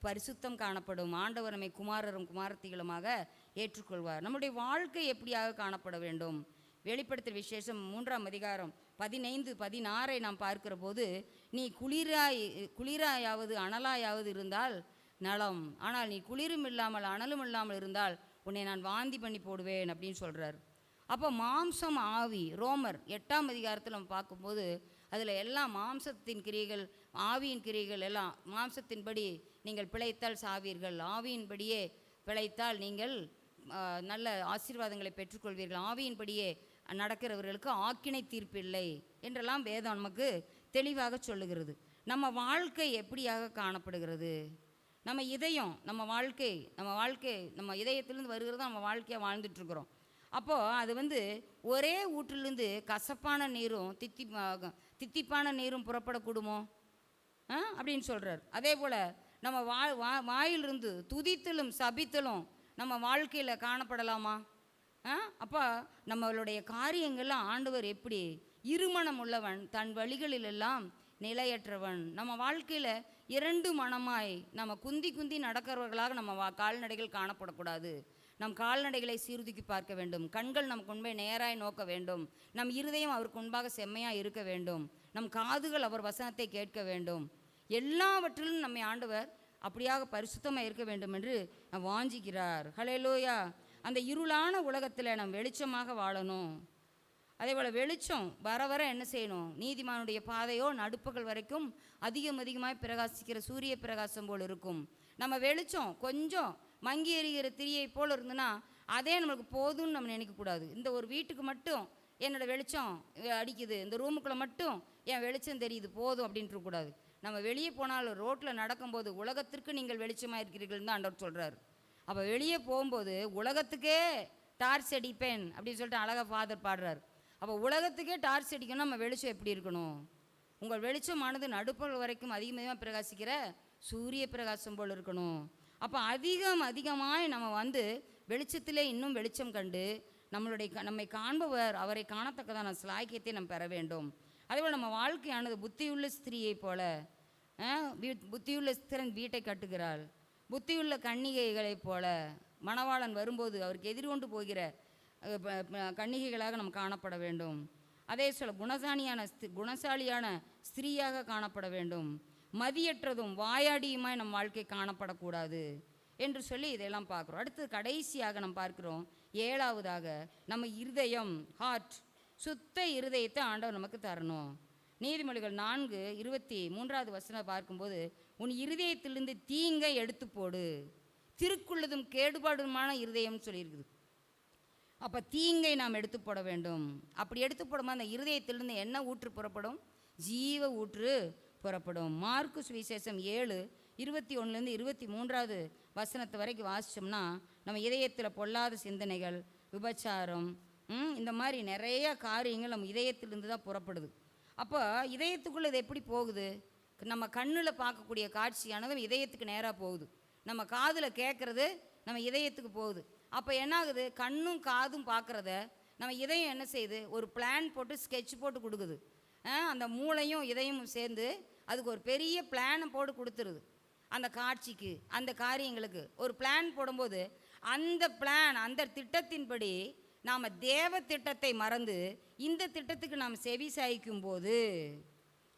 S1: பரிசுத்தம் காணப்படும். ஆண்டவர் நம்மை குமாரரும் குமாரத்திகளுமாக ஏற்றுக்கொள்வார். நம்முடைய வாழ்க்கை எப்படியாக காணப்பட வேண்டும்? வெளிப்படுத்தல் விசேஷம் 3ஆம் அதிகாரம் 15-16 நாம் பார்க்கிற போது, நீ குளிராயாவது அனலாயாவது இருந்தால் நலம், ஆனால் நீ குளிரும் இல்லாமல் அனலும் இல்லாமல் இருந்தால் உன்னை நான் வாந்தி பண்ணி போடுவேன் அப்படின்னு சொல்கிறார். அப்போ மாம்சம் ஆவி, ரோமர் 8ஆம் அதிகாரத்தில் நம்ம பார்க்கும்போது அதில் எல்லாம் மாம்சத்தின் கிரியைகள் ஆவியின் கிரியைகள் எல்லாம், மாம்சத்தின்படி நீங்கள் பிழைத்தால் சாவீர்கள், ஆவியின்படியே பிழைத்தால் நீங்கள் நல்ல ஆசீர்வாதங்களை பெற்றுக்கொள்வீர்கள், ஆவியின்படியே நடக்கிறவர்களுக்கு ஆக்கினை தீர்ப்பில்லை என்றெல்லாம் வேதம் நமக்கு தெளிவாக சொல்லுகிறது. நம்ம வாழ்க்கை எப்படியாக காணப்படுகிறது? நம்ம இதயம், நம்ம வாழ்க்கை நம்ம இதயத்திலேருந்து வருகிறது நம்ம வாழ்க்கையாக வாழ்ந்துட்டுருக்குறோம். அப்போது அது ஒரே ஊற்றிலிருந்து கசப்பான நீரும் தித்திப்பான நீரும் புறப்படக்கூடுமோ அப்படின்னு சொல்கிறார். அதே போல் நம்ம வாயிலிருந்து துதித்தலும் சபித்தலும் நம்ம வாழ்க்கையில் காணப்படலாமா? அப்போ நம்மளுடைய காரியங்கள்லாம் ஆண்டவர் எப்படி இருமனம் உள்ளவன், தன் வழிகளிலெல்லாம் நிலையற்றவன். நம்ம வாழ்க்கையில் 2 மனமாய் நம்ம குந்தி நடக்கிறவர்களாக நம்ம கால்நடைகள் காணப்படக்கூடாது. நம் கால்நடைகளை சீர்தூக்கி பார்க்க வேண்டும். கண்கள் நமக்கு முன்பே நேராய் நோக்க வேண்டும். நம் இருதயம் அவருக்கு முன்பாக செம்மையாக இருக்க வேண்டும். நம் காதுகள் அவர் வசனத்தை கேட்க வேண்டும். எல்லாவற்றிலும் நம்மை ஆண்டவர் அப்படியாக பரிசுத்தமாக இருக்க வேண்டும் என்று வாஞ்சிக்கிறார். ஹல்லேலூயா. அந்த இருளான உலகத்தில் நம் வெளிச்சமாக வாழணும். அதே போல் வெளிச்சம் வர வர என்ன செய்யணும்? நீதிமானுடைய பாதையோ நடுப்பகல் வரைக்கும் அதிகமாய் பிரகாசிக்கிற சூரிய பிரகாசம் போல் இருக்கும். நம்ம வெளிச்சம் கொஞ்சம் மங்கி எறிகிற திரியை போல் இருந்துன்னா அதே நம்மளுக்கு போதும்னு நம்ம நினைக்கக்கூடாது. இந்த ஒரு வீட்டுக்கு மட்டும் என்னோடய வெளிச்சம் அடிக்குது, இந்த ரூமுக்குள்ளே மட்டும் என் வெளிச்சம் தெரியுது போதும் அப்படின்ட்டு கூடாது. நம்ம வெளியே போனாலும் ரோட்டில் நடக்கும்போது உலகத்திற்கு நீங்கள் வெளிச்சமாக இருக்கிறீர்கள் தான் ஆண்டவர் சொல்கிறார். அப்போ வெளியே போகும்போது உலகத்துக்கே டார்ச் அடிப்பேன் அப்படின்னு சொல்லிட்டு அழகாக ஃபாதர் பாடுறார். அப்போ உலகத்துக்கே டார்ச் அடிக்கணும். நம்ம வெளிச்சம் எப்படி இருக்கணும்? உங்கள் வெளிச்சமானது நடுப்பகல் வரைக்கும் அதிகமாக பிரகாசிக்கிற சூரிய பிரகாசம் போல் இருக்கணும். அப்போ அதிகமாய் நம்ம வெளிச்சத்திலே இன்னும் வெளிச்சம் கண்டு நம்மை காண்பவர் அவரை காணத்தக்கதான ஸ்லாக்கியத்தை நம்ம பெற வேண்டும். அதேபோல் நம்ம வாழ்க்கையானது புத்தியுள்ள ஸ்திரீயை போல, புத்தியுள்ள ஸ்திரன் வீட்டை கட்டுகிறாள், புத்தியுள்ள கன்னிகைகளைப் போல மணவாளன் வரும்போது அவருக்கு எதிர்கொண்டு போகிற கன்னிகைகளாக நம்ம காணப்பட வேண்டும். அதே சொல்ல குணசாலியான ஸ்திரீயாக காணப்பட வேண்டும். மதியற்றதும் வாயாடியுமாய் நம் வாழ்க்கை காணப்படக்கூடாது என்று சொல்லி இதெல்லாம் பார்க்குறோம். அடுத்து கடைசியாக நம்ம பார்க்குறோம், 7ஆவதாக நம்ம இருதயம், ஹார்ட், சுத்த இருதயத்தை ஆண்டவர் நமக்கு தரணும். நீதிமொழிகள் 4:23 வசனம் பார்க்கும்போது, உன் இருதயத்திலிருந்து தீங்கை எடுத்து போடு, திருக்குள்ளதும் கேடுபாடுமான இருதயம்னு சொல்லியிருக்குது. அப்போ தீங்கை நாம் எடுத்து போட வேண்டும். அப்படி எடுத்து போடும்போது அந்த இருதயத்திலிருந்து என்ன ஊற்று புறப்படும்? ஜீவ ஊற்று புறப்படும். மார்க்கு சுவிசேஷம் 7:21-23 வசனத்து வரைக்கும் வாசித்தோம்னா நம்ம இதயத்தில் பொல்லாத சிந்தனைகள், விபச்சாரம், இந்த மாதிரி நிறைய காரியங்கள் நம்ம இதயத்திலிருந்து தான் புறப்படுது. அப்போ இதயத்துக்குள்ளே இது எப்படி போகுது? நம்ம கண்ணில் பார்க்கக்கூடிய காட்சியானது இதயத்துக்கு நேராக போகுது. நம்ம காதில் கேட்குறது நம்ம இதயத்துக்கு போகுது. அப்போ என்ன ஆகுது? கண்ணும் காதும் பார்க்குறத நம்ம இதயம் என்ன செய்யுது? ஒரு பிளான் போட்டு ஸ்கெட்ச் போட்டு கொடுக்குது. அந்த மூளையும் இதயமும் சேர்ந்து அதுக்கு ஒரு பெரிய பிளானை போட்டு கொடுத்துருது. அந்த காட்சிக்கு, அந்த காரியங்களுக்கு ஒரு பிளான் போடும்போது அந்த திட்டத்தின்படி நாம் தேவ திட்டத்தை மறந்து இந்த திட்டத்துக்கு நாம் செவி சாய்க்கும் போது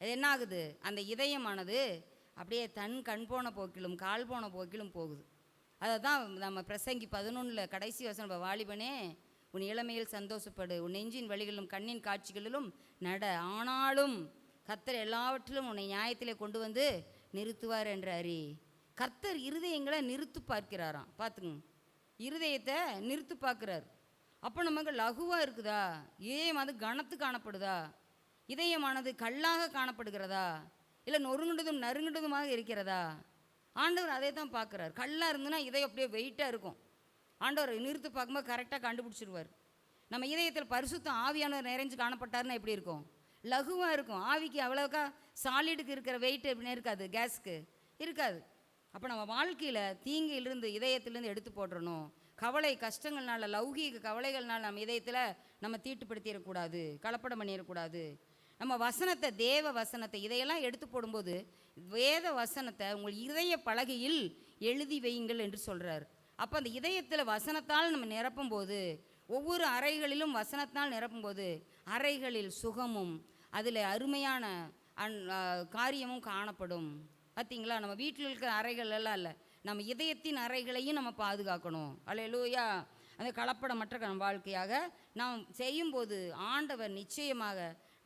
S1: அது என்ன ஆகுது? அந்த இதயமானது அப்படியே கண் போன போக்கிலும் கால் போன போக்கிலும் போகுது. அதை தான் நம்ம பிரசங்கி 11 கடைசி வசனம், வாலிபனே உன் இளமையில் சந்தோஷப்படு, உன் நெஞ்சின் வழிகளிலும் கண்ணின் காட்சிகளிலும் நட, ஆனாலும் கர்த்தர் எல்லாவற்றிலும் உன்னை நியாயத்திலே கொண்டு வந்து நிறுத்துவார் என்ற அறி. கர்த்தர் இருதயங்களை நிறுத்து பார்க்கிறாராம். பார்த்துங்க, இருதயத்தை நிறுத்து பார்க்குறார். அப்போ நமக்கு லகுவாக இருக்குதா? இதயமானது கனத்து காணப்படுதா? இதயமானது கல்லாக காணப்படுகிறதா? இல்லை நொறுங்குண்டதும் நறுங்குண்டதுமாக இருக்கிறதா? ஆண்டவர் அதை தான் பார்க்குறார். கல்லாக இருந்துன்னா இதயம் அப்படியே வெயிட்டாக இருக்கும். ஆண்டவர் நிறுத்து பார்க்கும்போது கரெக்டாக கண்டுபிடிச்சிருவார். நம்ம இதயத்தில் பரிசுத்த ஆவியானவர் நிறைஞ்சு காணப்பட்டார்னா எப்படி இருக்கும்? லகுவாக இருக்கும். ஆவிக்கு அவ்வளோக்கா சாலிடுக்கு இருக்கிற வெயிட் எப்படின்னு இருக்காது, கேஸுக்கு இருக்காது. அப்போ நம்ம வாழ்க்கையில் தீங்கிலிருந்து இதயத்திலேருந்து எடுத்து போட்டுறணும். கவலை கஷ்டங்கள்னால, லௌகீக கவலைகள்னால நம்ம இதயத்தில் நம்ம தீட்டுப்படுத்திடக்கூடாது, கலப்படம் பண்ணிடக்கூடாது. நம்ம வசனத்தை, தேவ வசனத்தை இதையெல்லாம் எடுத்து போடும்போது வேத வசனத்தை உங்கள் இதய பலகையில் எழுதி வையுங்கள் என்று சொல்கிறார். அப்போ அந்த இதயத்தில் வசனத்தால் நம்ம நிரப்பும்போது, ஒவ்வொரு அறைகளிலும் வசனத்தால் நிரப்பும்போது அறைகளில் சுகமும் அதில் அருமையான காரியமும் காணப்படும். பார்த்தீங்களா? நம்ம வீட்டில் இருக்கிற அறைகள் எல்லாம் இல்லை, நம்ம இதயத்தின் அறைகளையும் நம்ம பாதுகாக்கணும். அல்லேலூயா. அந்த கலப்படமற்ற வாழ்க்கையாக நாம் செய்யும்போது ஆண்டவர் நிச்சயமாக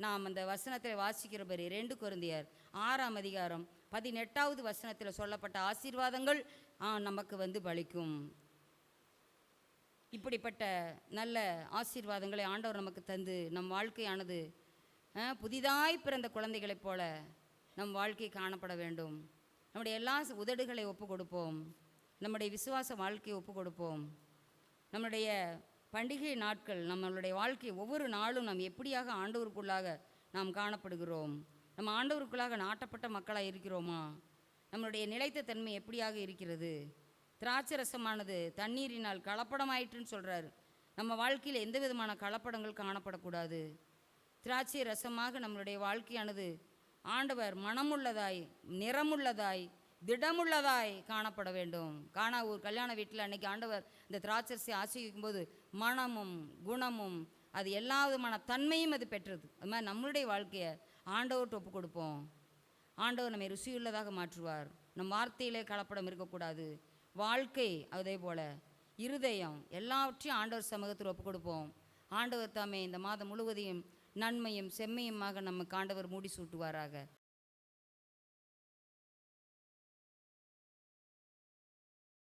S1: நாம் அந்த வசனத்தில் வாசிக்கிறபடி 2 கொரிந்தியர் 6ஆம் அதிகாரம் 18வது வசனத்தில் சொல்லப்பட்ட ஆசீர்வாதங்கள் நமக்கு பலிக்கும். இப்படிப்பட்ட நல்ல ஆசீர்வாதங்களை ஆண்டவர் நமக்கு தந்து நம் வாழ்க்கையானது புதிதாய் பிறந்த குழந்தைகளைப் போல நம் வாழ்க்கை காணப்பட வேண்டும். நம்முடைய எல்லா உதடுகளை ஒப்பு கொடுப்போம். நம்முடைய விசுவாச வாழ்க்கையை ஒப்பு கொடுப்போம். நம்முடைய பண்டிகை நாட்கள், நம்மளுடைய வாழ்க்கை ஒவ்வொரு நாளும் நாம் எப்படியாக ஆண்டவருக்குள்ளாக நாம் காணப்படுகிறோம்? நம்ம ஆண்டவருக்குள்ளாக நாட்டப்பட்ட மக்களாக இருக்கிறோமா? நம்மளுடைய நிலைத்த தன்மை எப்படியாக இருக்கிறது? திராட்சரசமானது தண்ணீரினால் கலப்படமாயிற்றுன்னு சொல்கிறாரு. நம்ம வாழ்க்கையில் எந்த விதமான கலப்படங்கள் காணப்படக்கூடாது. திராட்சை ரசமாக நம்மளுடைய வாழ்க்கையானது ஆண்டவர் மனமுள்ளதாய், நிறமுள்ளதாய், திடமுள்ளதாய் காணப்பட வேண்டும். ஒரு கல்யாண வீட்டில் அன்றைக்கி ஆண்டவர் இந்த திராட்சரசை ஆசீர்வதிக்கும் போது மனமும் குணமும் அது எல்லா விதமான தன்மையும் அது பெற்றது. அது மாதிரி நம்மளுடைய வாழ்க்கையை ஆண்டவர்கிட்ட ஒப்பு கொடுப்போம். ஆண்டவர் நம்மை ருசியுள்ளதாக மாற்றுவார். நம் வார்த்தையிலே கலப்படம் இருக்கக்கூடாது. வாழ்க்கை அதே போல் இருதயம் எல்லாவற்றையும் ஆண்டவர் சமூகத்தில் ஒப்பு கொடுப்போம். ஆண்டவர் தாமே இந்த மாதம் முழுவதையும் நன்மையும் செம்மையுமாக நமக்கு ஆண்டவர் மூடி சூட்டுவாராக.